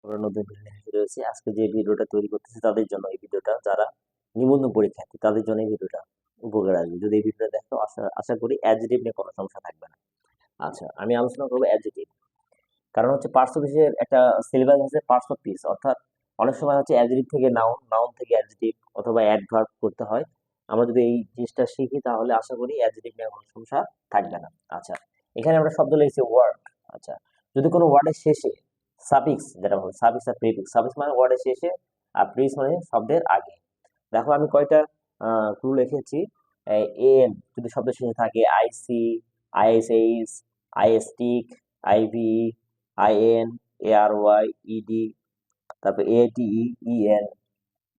আমরা নতুন ভিডিও নিয়ে রয়েছি। আজকে যে ভিডিওটা তৈরি করতেছি তাদের জন্য এই ভিডিওটা, যারা নিবন্ধন পরীক্ষার্থী তাদের জন্য এই ভিডিওটা উপকার আসবে। যদি এই ভিডিওটা দেখো, আশা আশা করি অ্যাডজেক্টিভ নিয়ে কোনো সমস্যা থাকবে না। আচ্ছা, আমি আলোচনা করবো অ্যাডজেক্টিভ। কারণ হচ্ছে পার্টস অফ স্পিচের একটা সিলেবাস আছে, পার্টস অফ স্পিচ, অর্থাৎ অনেক সময় হচ্ছে অ্যাডজেক্টিভ থেকে নাউন, নাউন থেকে অ্যাডজেক্টিভ অথবা অ্যাডভার্ব করতে হয়। আমরা যদি এই জিনিসটা শিখি তাহলে আশা করি অ্যাডজেক্টিভ নিয়ে কোনো সমস্যা থাকবে না। আচ্ছা, এখানে আমরা শব্দ লিখেছি ওয়ার্ড। আচ্ছা, যদি কোনো ওয়ার্ডের শেষে সাফিক্স, যেটা বলে সাফিক্স আর প্রিফিক্স, সাফিক্স মানে ওয়ার্ডের শেষে আর প্রিফিক্স মানে শব্দের আগে। দেখো আমি কয়টা ক্লু লিখেছি। এন যদি শব্দের শেষে থাকে, IC, ISH, ISTIC, IV, IN, ARY, ED, তারপর ATE, EN,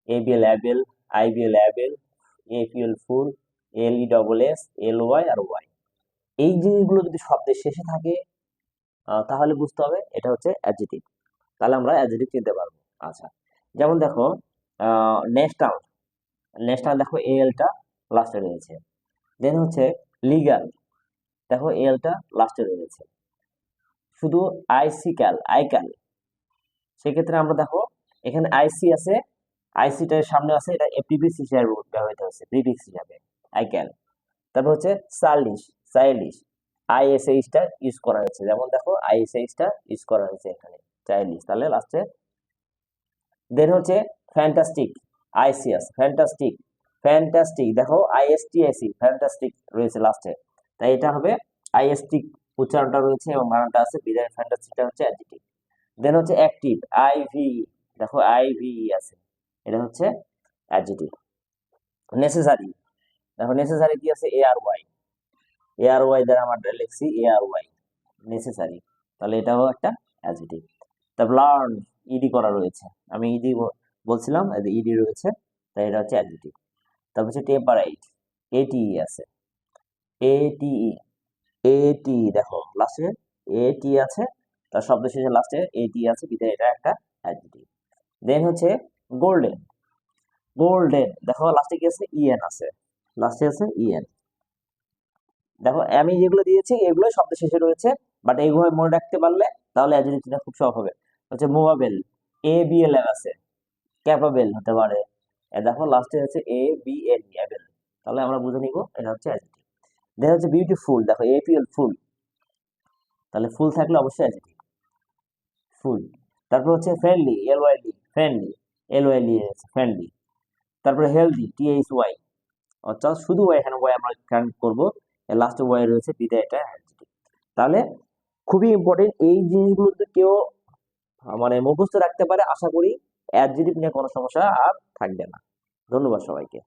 ABL able, IBL able, APL full, LE double S, L Y আর ওয়াই। এই জিনিসগুলো যদি শব্দের শেষে থাকে তাহলে বুঝতে হবে এটা হচ্ছে অ্যাডজেক্টিভ। তাহলে আমরা অ্যাডজেক্টিভ চিনতে পারবো। আচ্ছা, যেমন দেখো ন্যাশনাল, ন্যাশনাল দেখো এলটা লাস্টে রয়েছে। দেন হচ্ছে লিগাল, দেখো এলটা লাস্টে রয়েছে। শুধু আইসিক্যাল, আইক্যাল, সেক্ষেত্রে আমরা দেখো এখানে আইসি আছে, আইসিটার সামনে আছে, এটা প্রিফিক্স হিসেবে ব্যবহৃত হচ্ছে, প্রিফিক্স হিসাবে আইক্যাল। তারপর হচ্ছে চাইল্ডিশ, চাইল্ডিশ, আইএসএইচটা ইউজ করা হয়েছে, যেমন দেখো আইএসএইচটা ইউজ করা হয়েছে এখানে, চাইল্ডিশ। তাহলে লাস্টে দেন হচ্ছে ফ্যান্টাস্টিক, আইসিএস, ফ্যান্টাস্টিক, ফ্যান্টাস্টিক, দেখো আইএসটিএসি, ফ্যান্টাস্টিক রয়েছে লাস্টে, তাই এটা হবে আইএসটিক, উচ্চারণটা রয়েছে এবং বানানটা আছে, বিদায় ফ্যান্টাস্টিকটা হচ্ছে অ্যাডজেক্টিভ। দেন হচ্ছে অ্যাক্টিভ, আইভি, দেখো আইভি আছে, এটা হচ্ছে অ্যাডজেক্টিভ। নেসেসারি, দেখো নেসেসারি কি আছে, এ আর ওয়াই, এ আর ওয়াই দ্বারা আমরা লিখছি এ আর ওয়াই, নেসেসারি, তাহলে এটাও একটা অ্যাডজেক্টিভ। তারপর লার্ন, ইডি করা রয়েছে, আমি ইডি বলছিলাম, ইডি রয়েছে, তাই এটা হচ্ছে অ্যাডজেক্টিভ। তারপর হচ্ছে টেম্পারাইট, এটিই আছে, এটিই, এটি দেখো লাস্টে এটি আছে, তার শব্দ শেষে লাস্টে এটি আছে, বিধায় এটা একটা অ্যাডজেক্টিভ। দেন হচ্ছে গোল্ডেন, গোল্ডেন, দেখো লাস্টে কি আছে, ইএন আছে, লাস্টে আছে ইএন। দেখো আমি যেগুলো দিয়েছি এগুলো শব্দ শেষে রয়েছে, বাট এইভাবে মনে রাখতে পারলে তাহলে অ্যাডজেক্টিভটা খুব সহজ হবে। হচ্ছে movable, A B L M আছে, ক্যাপাবেল হতে পারে, দেখো লাস্টে হচ্ছে এ বি এল এবেল, তাহলে আমরা বুঝে নিব এটা হচ্ছে অ্যাডজেক্টিভ। দেন হচ্ছে বিউটিফুল, দেখো এপিএল ফুল, তাহলে ফুল থাকলে অবশ্যই অ্যাডজেক্টিভ, ফুল। তারপর হচ্ছে friendly, L Y D, friendly, L Y D আছে, ফ্রেন্ডলি। তারপরে হেলদি, টি এইচ ওয়াই, অর্থাৎ শুধু ওয়াই, এখানে ওয়াই আমরা কানেক্ট করবো, লাস্টে ওয়াই রয়েছে, বিদায় এটা অ্যাডজেক্টিভ। তাহলে খুবই ইম্পর্টেন্ট, এই জিনিসগুলো যদি কেউ মানে মুখস্থ রাখতে পারে, আশা করি অ্যাডজেক্টিভ নিয়ে কোনো সমস্যা আর থাকবে না। ধন্যবাদ সবাইকে।